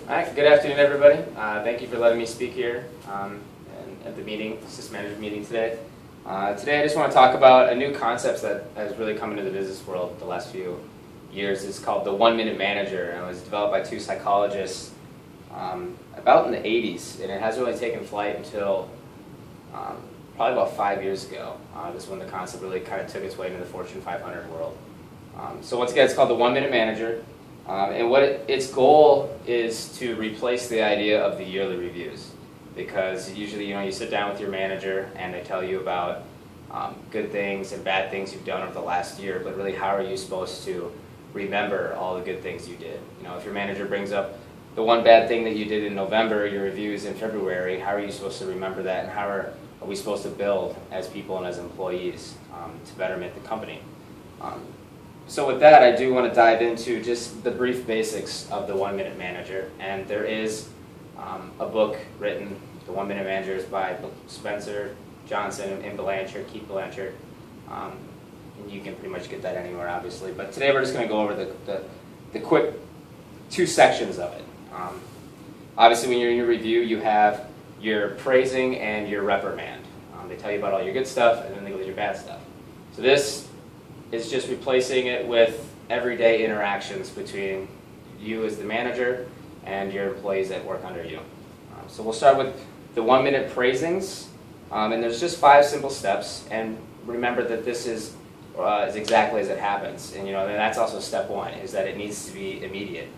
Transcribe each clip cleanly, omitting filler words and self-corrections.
All right, good afternoon, everybody. Thank you for letting me speak here at the meeting, Assistant Manager meeting today. Today I just want to talk about a new concept that has really come into the business world the last few years. It's called the 1-minute manager, and it was developed by two psychologists about in the 80s, and it hasn't really taken flight until probably about 5 years ago. This is when the concept really kind of took its way into the Fortune 500 world. So once again, it's called the 1-minute manager. And what its goal is to replace the idea of the yearly reviews, because usually you sit down with your manager and they tell you about good things and bad things you've done over the last year, but really how are you supposed to remember all the good things you did? If your manager brings up the one bad thing that you did in November, your reviews in February, how are you supposed to remember that, and how are we supposed to build as people and as employees to betterment the company? So with that, I do want to dive into just the brief basics of the 1-minute manager. And there is a book written, The 1-Minute Manager, is by Spencer Johnson and Keith Blanchard. And you can pretty much get that anywhere, obviously. But today we're just going to go over the quick two sections of it. Obviously, when you're in your review, you have your praising and your reprimand. They tell you about all your good stuff, and then they go to your bad stuff. So this is just replacing it with everyday interactions between you as the manager and your employees that work under you. So we'll start with the 1-minute praisings, and there's just 5 simple steps. And remember that this is exactly as it happens. And and that's also step 1, is that it needs to be immediate.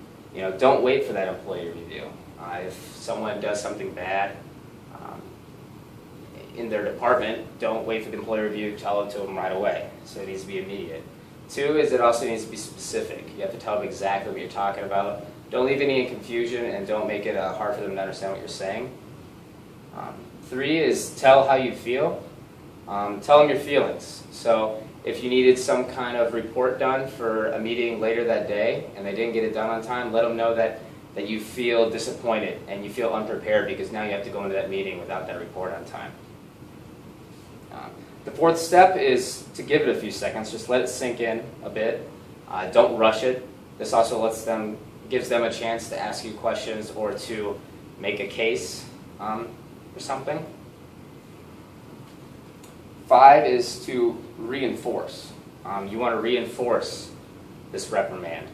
Don't wait for that employee review. If someone does something bad in their department, don't wait for the employee review, tell it to them right away. So it needs to be immediate. 2 is it also needs to be specific. You have to tell them exactly what you're talking about. Don't leave any confusion, and don't make it hard for them to understand what you're saying. 3 is tell how you feel. Tell them your feelings. So if you needed some kind of report done for a meeting later that day and they didn't get it done on time, let them know that you feel disappointed and you feel unprepared because now you have to go into that meeting without that report on time. The 4th step is to give it a few seconds. Just let it sink in a bit. Don't rush it. This also gives them a chance to ask you questions or to make a case for something. 5 is to reinforce. You want to reinforce this reprimand.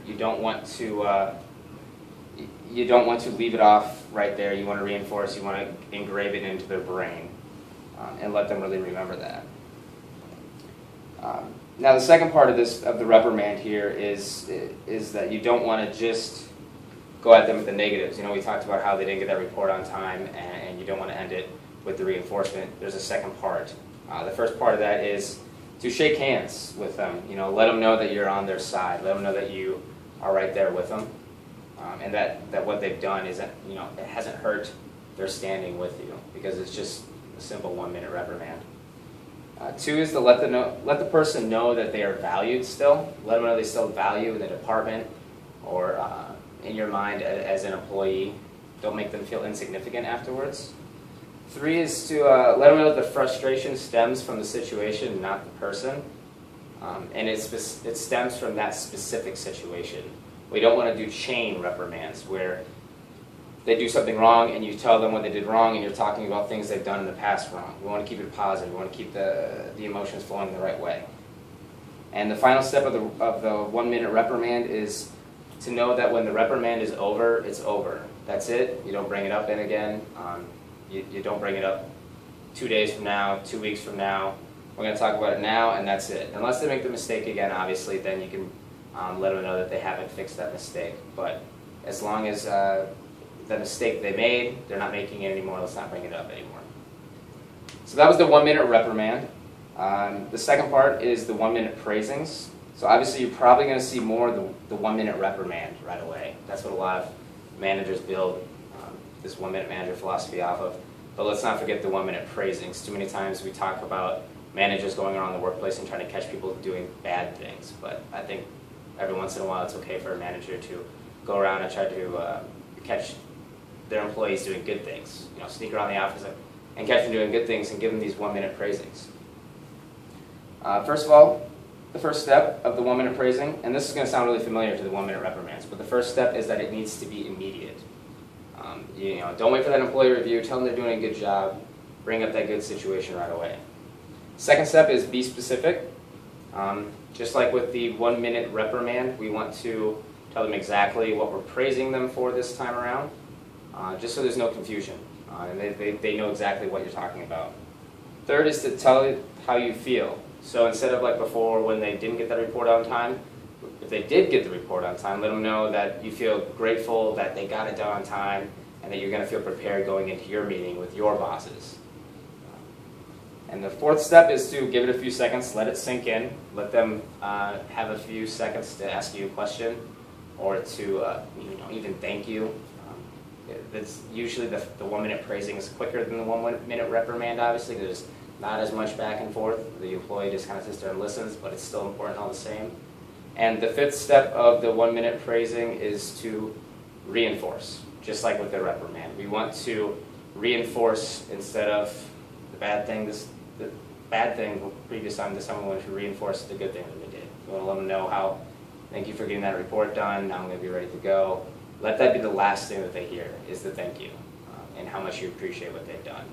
You don't want to leave it off right there. You want to reinforce. You want to engrave it into their brain. And let them really remember that. Now the second part of the reprimand here is that you don't want to just go at them with the negatives. We talked about how they didn't get that report on time, and you don't want to end it with the reinforcement. There's a second part. The first part of that is to shake hands with them. Let them know that you're on their side. Let them know that you are right there with them, and that what they've done isn't, it hasn't hurt their standing with you, because it's just a simple 1-minute reprimand. 2 is to let the person know that they are valued still. Let them know they still value in the department or in your mind as an employee. Don't make them feel insignificant afterwards. 3 is to let them know that the frustration stems from the situation, not the person. And it stems from that specific situation. We don't want to do chain reprimands where they do something wrong and you tell them what they did wrong and you're talking about things they've done in the past wrong. We want to keep it positive. We want to keep the emotions flowing the right way. And the final step of the 1-minute reprimand is to know that when the reprimand is over, it's over. That's it. You don't bring it up again. You don't bring it up 2 days from now, 2 weeks from now. We're going to talk about it now, and that's it. Unless they make the mistake again, obviously, then you can let them know that they haven't fixed that mistake. But as long as the mistake they made, they're not making it anymore, let's not bring it up anymore. So that was the 1-minute reprimand. The second part is the 1-minute praisings. So obviously you're probably going to see more of the 1-minute reprimand right away. That's what a lot of managers build this 1-minute manager philosophy off of. But let's not forget the 1-minute praisings. Too many times we talk about managers going around the workplace and trying to catch people doing bad things. But I think every once in a while it's okay for a manager to go around and try to catch their employees doing good things. Sneak around the office and catch them doing good things and give them these 1-minute praisings. First of all, the first step of the 1-minute praising, and this is going to sound really familiar to the 1-minute reprimands, but the first step is that it needs to be immediate. Don't wait for that employee review, tell them they're doing a good job, bring up that good situation right away. Second step is be specific. Just like with the 1-minute reprimand, we want to tell them exactly what we're praising them for this time around, just so there's no confusion, and they know exactly what you're talking about. Third is to tell it how you feel. So instead of like before when they didn't get that report on time, if they did get the report on time, let them know that you feel grateful that they got it done on time and that you're going to feel prepared going into your meeting with your bosses. And the fourth step is to give it a few seconds, let it sink in, let them have a few seconds to ask you a question or to even thank you. That's usually the 1-minute praising is quicker than the 1-minute reprimand, obviously. There's not as much back and forth. The employee just kind of sits there and listens, but it's still important all the same. And the fifth step of the 1-minute praising is to reinforce, just like with the reprimand. We want to reinforce instead of the bad thing. The bad thing the previous time, this time we wanted to reinforce the good thing that we did. We want to let them know how, thank you for getting that report done, now I'm going to be ready to go. Let that be the last thing that they hear, is the thank you, and how much you appreciate what they've done.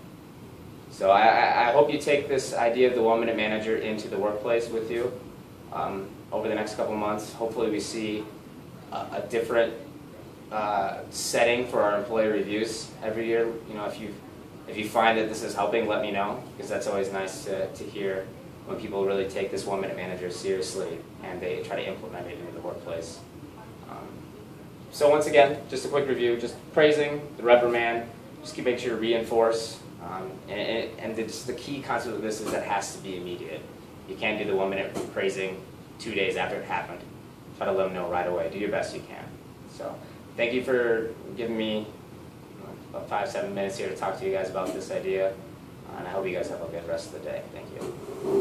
So I hope you take this idea of the 1-minute manager into the workplace with you over the next couple months. Hopefully we see a different setting for our employee reviews every year. If you find that this is helping, let me know, because that's always nice to hear when people really take this 1-minute manager seriously and they try to implement it into the workplace. So once again, just a quick review, just praising, the reprimand, just keep making sure to reinforce. And the key concept of this is that it has to be immediate. You can't do the 1-minute praising 2 days after it happened. Try to let them know right away. Do your best you can. So thank you for giving me about 5-7 minutes here to talk to you guys about this idea. And I hope you guys have a good rest of the day. Thank you.